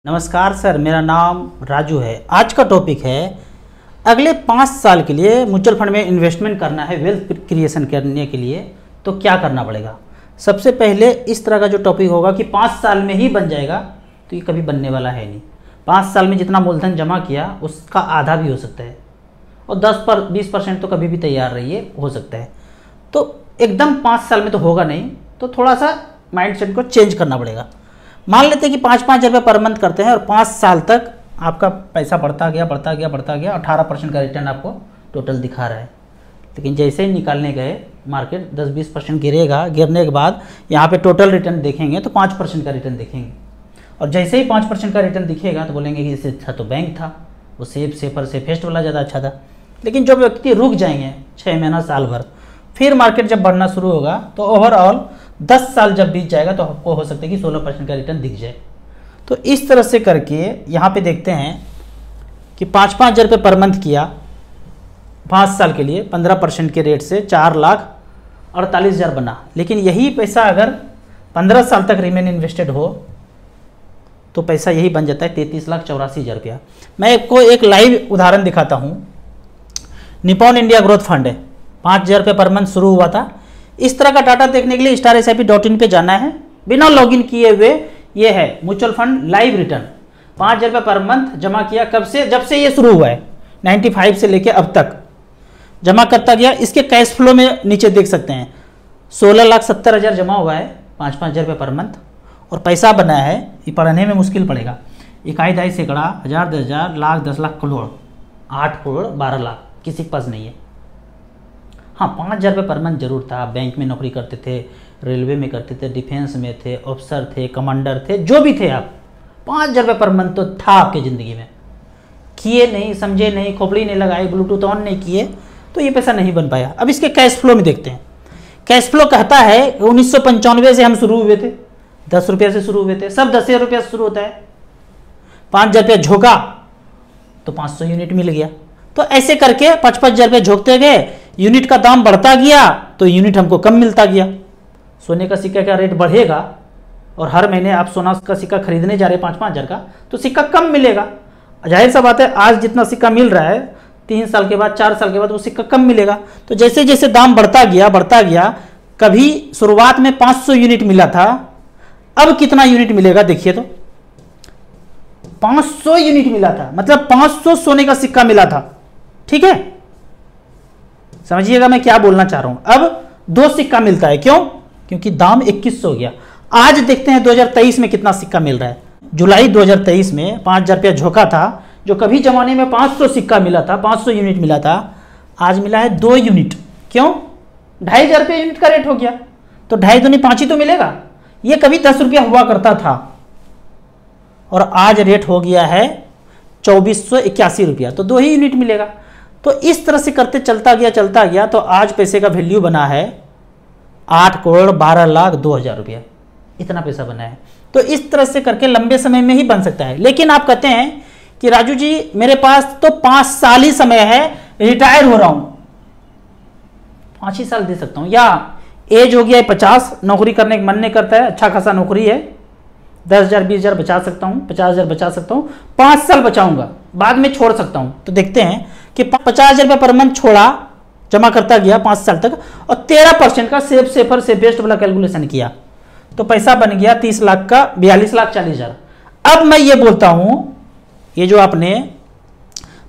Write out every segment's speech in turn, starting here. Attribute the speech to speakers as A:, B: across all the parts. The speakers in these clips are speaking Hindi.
A: नमस्कार सर, मेरा नाम राजू है। आज का टॉपिक है अगले 5 साल के लिए म्यूचुअल फंड में इन्वेस्टमेंट करना है वेल्थ क्रिएशन करने के लिए, तो क्या करना पड़ेगा। सबसे पहले इस तरह का जो टॉपिक होगा कि 5 साल में ही बन जाएगा, तो ये कभी बनने वाला है नहीं। 5 साल में जितना मूलधन जमा किया उसका आधा भी हो सकता है और 10-20% तो कभी भी तैयार रहिए, हो सकता है। तो एकदम 5 साल में तो होगा नहीं, तो थोड़ा सा माइंडसेट को चेंज करना पड़ेगा। मान लेते हैं कि 5-5 रुपये पर मंथ करते हैं और 5 साल तक आपका पैसा बढ़ता गया 18% का रिटर्न आपको टोटल दिखा रहा है। लेकिन जैसे ही निकालने गए मार्केट 10-20% गिरेगा, गिरने के बाद यहाँ पे टोटल रिटर्न देखेंगे तो 5% का रिटर्न देखेंगे, और जैसे ही 5% का रिटर्न दिखेगा तो बोलेंगे कि इससे अच्छा तो बैंक था, वो सेफेस्ट वाला ज़्यादा अच्छा था। लेकिन जो व्यक्ति रुक जाएंगे 6 महीना साल भर, फिर मार्केट जब बढ़ना शुरू होगा तो ओवरऑल 10 साल जब बीत जाएगा तो आपको हो सकता है कि 16% का रिटर्न दिख जाए। तो इस तरह से करके यहाँ पे देखते हैं कि 5-5 रुपये पर मंथ किया 5 साल के लिए 15% के रेट से 4,48,000 बना। लेकिन यही पैसा अगर 15 साल तक रिमेन इन्वेस्टेड हो तो पैसा यही बन जाता है 33,84,000 रुपया। मैं आपको एक लाइव उदाहरण दिखाता हूँ। निपॉन इंडिया ग्रोथ फंड है, 5,000 रुपये पर मंथ शुरू हुआ था। इस तरह का डाटा देखने के लिए StarSIP.in पे जाना है। बिना लॉगिन किए हुए ये है म्यूचुअल फंड लाइव रिटर्न। 5,000 रुपये पर मंथ जमा किया कब से, जब से ये शुरू हुआ है 95 से लेके अब तक जमा करता गया। इसके कैश फ्लो में नीचे देख सकते हैं 16,70,000 जमा हुआ है 5-5 रुपये पर मंथ, और पैसा बना है, ये पढ़ने में मुश्किल पड़ेगा, 1/2 सैकड़ा, 1,000, 10,000, लाख, 10 लाख, करोड़, 8 करोड़ 12 लाख किसी के पास नहीं है। हाँ, 5,000 रुपये पर मंथ जरूर था। आप बैंक में नौकरी करते थे, रेलवे में करते थे, डिफेंस में थे, ऑफिसर थे, कमांडर थे, जो भी थे आप, 5,000 रुपये पर मंथ तो था आपकी ज़िंदगी में। किए नहीं, समझे नहीं, खोपड़ी नहीं लगाई, ब्लूटूथ ऑन नहीं किए, तो ये पैसा नहीं बन पाया। अब इसके कैश फ्लो में देखते हैं। कैश फ्लो कहता है 1995 से हम शुरू हुए थे, 10 रुपये से शुरू हुए थे, सब 10 रुपये से शुरू होता है। 5,000 रुपये झोंका तो 500 यूनिट मिल गया। तो ऐसे करके 5-5 रुपये झोंकते गए, यूनिट का दाम बढ़ता गया तो यूनिट हमको कम मिलता गया। सोने का सिक्का का रेट बढ़ेगा और हर महीने आप सोना का सिक्का खरीदने जा रहे हैं 5-5 हज़ार का, तो सिक्का कम मिलेगा। जाहिर सा बात है, आज जितना सिक्का मिल रहा है 3 साल के बाद 4 साल के बाद वो सिक्का कम मिलेगा। तो जैसे जैसे दाम बढ़ता गया, कभी शुरुआत में 500 यूनिट मिला था, अब कितना यूनिट मिलेगा देखिए तो 500 यूनिट मिला था, मतलब 500 सोने का सिक्का मिला था। ठीक है, समझिएगा मैं क्या बोलना चाह रहा हूं। अब 2 सिक्का मिलता है, क्यों? क्योंकि दाम 2100 हो गया। आज देखते हैं 2023 में कितना सिक्का मिल रहा है। जुलाई 2023 में 5,000 रुपया झोंका था, जो कभी जमाने में 500 सिक्का मिला था, 500 यूनिट मिला था, आज मिला है 2 यूनिट। क्यों? 2,500 रुपये यूनिट का रेट हो गया, तो 2.5 दूनी 5 ही तो मिलेगा। ये कभी 10 रुपया हुआ करता था और आज रेट हो गया है 2,481 रुपया, तो 2 ही यूनिट मिलेगा। तो इस तरह से करते चलता गया तो आज पैसे का वैल्यू बना है 8,12,02,000 रुपया, इतना पैसा बना है। तो इस तरह से करके लंबे समय में ही बन सकता है। लेकिन आप कहते हैं कि राजू जी मेरे पास तो 5 साल ही समय है, रिटायर हो रहा हूं, 5 ही साल दे सकता हूं, या एज हो गया है 50, नौकरी करने का मन नहीं करता है, अच्छा खासा नौकरी है, 10,000 20,000 बचा सकता हूं, 50,000 बचा सकता हूं, 5 साल बचाऊंगा, बाद में छोड़ सकता हूं। तो देखते हैं कि 50,000 रुपये पर मंथ छोड़ा, जमा करता गया 5 साल तक, और 13% का सेफेस्ट वाला कैलकुलेशन किया, तो पैसा बन गया 30 लाख का 42,40,000। अब मैं ये बोलता हूं, ये जो आपने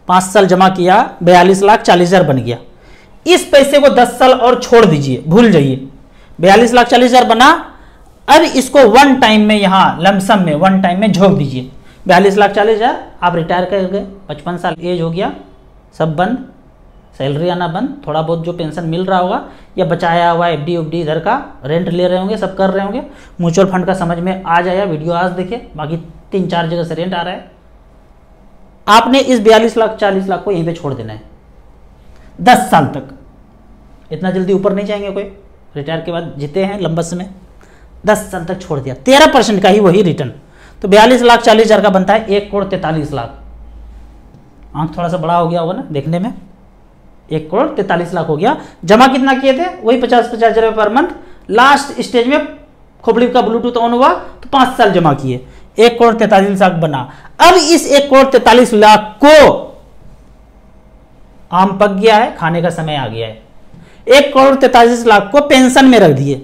A: 5 साल जमा किया 42,40,000 बन गया, इस पैसे को 10 साल और छोड़ दीजिए, भूल जाइए, 42,40,000 बना। अब इसको वन टाइम में, यहां लमसम में वन टाइम में झोंक दीजिए 42,40,000। आप रिटायर कर गए, 55 साल एज हो गया, सब बंद, सैलरी आना बंद, थोड़ा बहुत जो पेंशन मिल रहा होगा या बचाया हुआ FD उफडी इधर का रेंट ले रहे होंगे, सब कर रहे होंगे। म्यूचुअल फंड का समझ में आ जाएगा, वीडियो आज देखे, बाकी 3-4 जगह से रेंट आ रहा है। आपने इस 42,40,000 को यहीं पे छोड़ देना है 10 साल तक। इतना जल्दी ऊपर नहीं जाएंगे कोई, रिटायर के बाद जीते हैं लंबा समय, 10 साल तक छोड़ दिया, 13% का ही वही रिटर्न, तो 42,40,000 का बनता है 1,43,00,000। आंख थोड़ा सा बड़ा हो गया होगा ना देखने में, 1,43,00,000 हो गया। जमा कितना किए थे? वही 50-50 रुपये पर मंथ। लास्ट स्टेज में खोपड़ी का ब्लूटूथ ऑन हुआ तो 5 साल जमा किए, 1,43,00,000 बना। अब इस 1,43,00,000 को आम पक गया है, खाने का समय आ गया है। 1,43,00,000 को पेंशन में रख दिए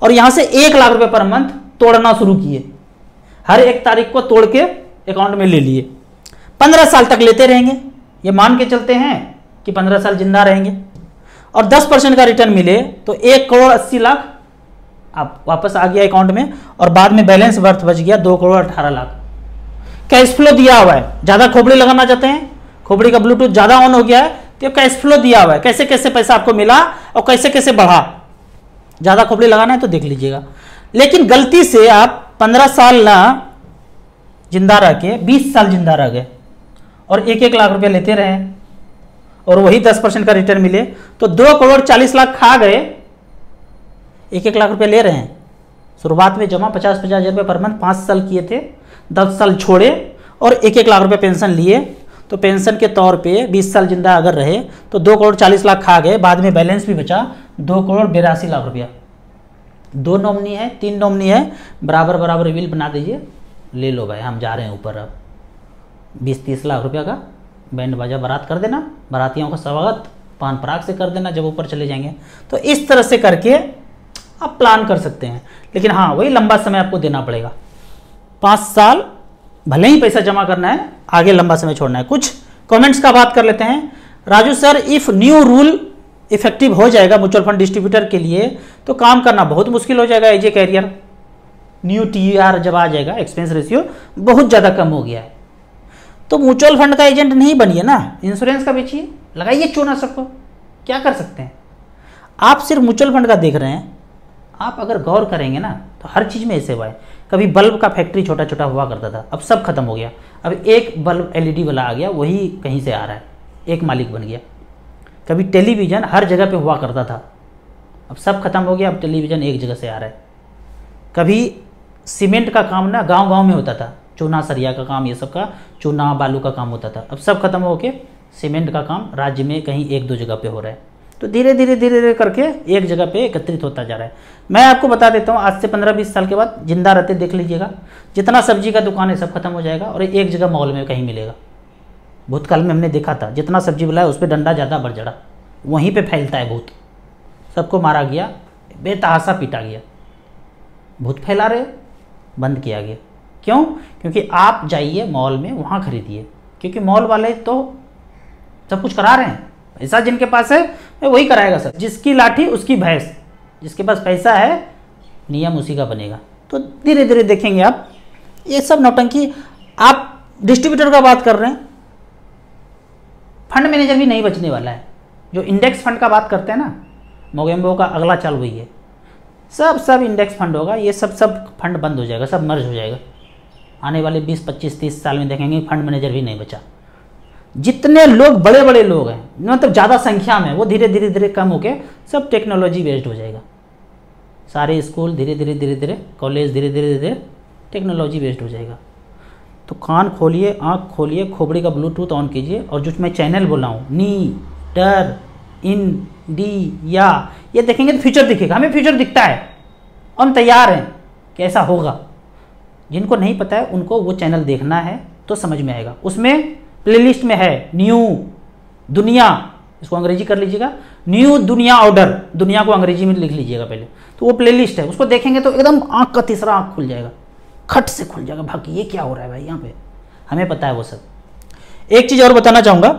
A: और यहां से 1 लाख रुपए पर मंथ तोड़ना शुरू किए। हर 1 तारीख को तोड़ के अकाउंट में ले लिए। 15 साल तक लेते रहेंगे, ये मान के चलते हैं कि 15 साल जिंदा रहेंगे और 10% का रिटर्न मिले तो 1,80,00,000 आप वापस आ गया अकाउंट में और बाद में बैलेंस वर्थ बच गया 2,18,00,000। कैश फ्लो दिया हुआ है। ज्यादा खोपड़ी लगाना चाहते हैं, खोपड़ी का ब्लूटूथ ज्यादा ऑन हो गया है तो कैश फ्लो दिया हुआ है, कैसे कैसे पैसा आपको मिला और कैसे कैसे बढ़ा। ज्यादा खोपड़ी लगाना है तो देख लीजिएगा। लेकिन गलती से आप 15 साल ना जिंदा रह के 20 साल जिंदा रह गए और 1-1 लाख रुपए लेते रहे और वही 10% का रिटर्न मिले तो 2,40,00,000 खा गए। 1-1 लाख रुपए ले रहे हैं। शुरुआत में जमा 50-50 हज़ार रुपये पर मंथ 5 साल किए थे, 10 साल छोड़े और 1-1 लाख रुपए पेंशन लिए तो पेंशन के तौर पे 20 साल जिंदा अगर रहे तो 2,40,00,000 खा गए। बाद में बैलेंस भी बचा 2,82,00,000 रुपया। 2 नॉमिनी है, 3 नॉमिनी है, बराबर बराबर विल बना दीजिए। ले लो भाई, हम जा रहे हैं ऊपर। अब 20-30 लाख रुपया का बैंड बाजा बारात कर देना, बारातियों का स्वागत पान पराग से कर देना जब ऊपर चले जाएंगे। तो इस तरह से करके आप प्लान कर सकते हैं। लेकिन हाँ, वही लंबा समय आपको देना पड़ेगा। 5 साल भले ही पैसा जमा करना है, आगे लंबा समय छोड़ना है। कुछ कमेंट्स का बात कर लेते हैं। Raju sir, if new rule effective हो जाएगा म्यूचुअल फंड डिस्ट्रीब्यूटर के लिए तो काम करना बहुत मुश्किल हो जाएगा as a career. New TER जब आ जाएगा, एक्सपेंस रेशियो बहुत ज़्यादा कम हो गया है तो म्यूचुअल फंड का एजेंट नहीं बनिए ना, इंश्योरेंस का बेचिए, लगाइए चूना सबको। क्या कर सकते हैं आप? सिर्फ म्यूचुअल फंड का देख रहे हैं। आप अगर गौर करेंगे ना तो हर चीज़ में ऐसे हुआ है। कभी बल्ब का फैक्ट्री छोटा छोटा हुआ करता था, अब सब खत्म हो गया। अब एक बल्ब LED वाला आ गया, वही कहीं से आ रहा है, एक मालिक बन गया। कभी टेलीविज़न हर जगह पे हुआ करता था, अब सब खत्म हो गया, अब टेलीविज़न एक जगह से आ रहा है। कभी सीमेंट का काम ना गांव गांव में होता था, चूना सरिया का काम, ये सब का चूना बालू का काम होता था, अब सब खत्म हो के सीमेंट का काम राज्य में कहीं 1-2 जगह पे हो रहा है। तो धीरे धीरे धीरे धीरे करके एक जगह पे एकत्रित होता जा रहा है। मैं आपको बता देता हूँ, आज से 15-20 साल के बाद जिंदा रहते देख लीजिएगा, जितना सब्जी का दुकान है सब खत्म हो जाएगा और एक जगह मॉल में कहीं मिलेगा। भूतकाल में हमने देखा था, जितना सब्जी मिला है उस पर डंडा ज़्यादा बढ़ जड़ा, वहीं पर फैलता है भूत। सबको मारा गया, बेतहासा पीटा गया। भूत फैला रहे, बंद किया गया। क्यों? क्योंकि आप जाइए मॉल में, वहाँ खरीदिए, क्योंकि मॉल वाले तो सब कुछ करा रहे हैं। पैसा जिनके पास है वही कराएगा सर। जिसकी लाठी उसकी भैंस, जिसके पास पैसा है नियम उसी का बनेगा। तो धीरे धीरे देखेंगे आप ये सब नौटंकी। आप डिस्ट्रीब्यूटर का बात कर रहे हैं, फंड मैनेजर भी नहीं बचने वाला है। जो इंडेक्स फंड का बात करते हैं ना, मोगेम्बो का अगला चाल वही है। सब इंडेक्स फंड होगा, ये सब फंड बंद हो जाएगा, सब मर्ज हो जाएगा। आने वाले 20, 25, 30 साल में देखेंगे फंड मैनेजर भी नहीं बचा। जितने लोग बड़े बड़े लोग हैं, मतलब ज़्यादा संख्या में, वो धीरे धीरे धीरे कम होके सब टेक्नोलॉजी बेस्ड हो जाएगा। सारे स्कूल धीरे धीरे धीरे धीरे, कॉलेज धीरे धीरे धीरे टेक्नोलॉजी बेस्ड हो जाएगा। तो कान खोलिए, आँख खोलिए, खोपड़ी का ब्लूटूथ ऑन कीजिए और जो मैं चैनल बोला हूँ, नी, डर, इन, डी, या, ये देखेंगे तो फ्यूचर दिखेगा। हमें फ्यूचर दिखता है, हम तैयार हैं कि ऐसा होगा। जिनको नहीं पता है उनको वो चैनल देखना है तो समझ में आएगा। उसमें प्लेलिस्ट में है न्यू दुनिया, इसको अंग्रेजी कर लीजिएगा, न्यू दुनिया ऑर्डर, दुनिया को अंग्रेजी में लिख लीजिएगा पहले। तो वो प्लेलिस्ट है, उसको देखेंगे तो एकदम आँख का तीसरा आँख खुल जाएगा, खट से खुल जाएगा। भाग ये क्या हो रहा है भाई यहाँ पे, हमें पता है वो सब। एक चीज़ और बताना चाहूँगा,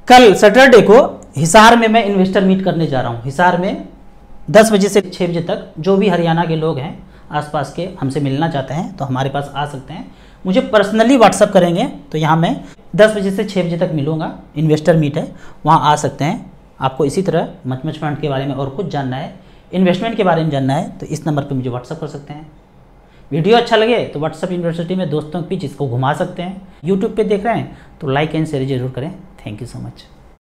A: कल सैटरडे को हिसार में मैं इन्वेस्टर मीट करने जा रहा हूँ। हिसार में 10 बजे से 6 बजे तक जो भी हरियाणा के लोग हैं आसपास के हमसे मिलना चाहते हैं तो हमारे पास आ सकते हैं। मुझे पर्सनली व्हाट्सअप करेंगे तो यहाँ मैं 10 बजे से 6 बजे तक मिलूँगा। इन्वेस्टर मीट है, वहाँ आ सकते हैं। आपको इसी तरह मच फंड के बारे में और कुछ जानना है, इन्वेस्टमेंट के बारे में जानना है तो इस नंबर पर मुझे व्हाट्सअप कर सकते हैं। वीडियो अच्छा लगे तो व्हाट्सअप यूनिवर्सिटी में दोस्तों के बीच इसको घुमा सकते हैं। यूट्यूब पे देख रहे हैं तो लाइक एंड शेयर जरूर करें। Thank you so much.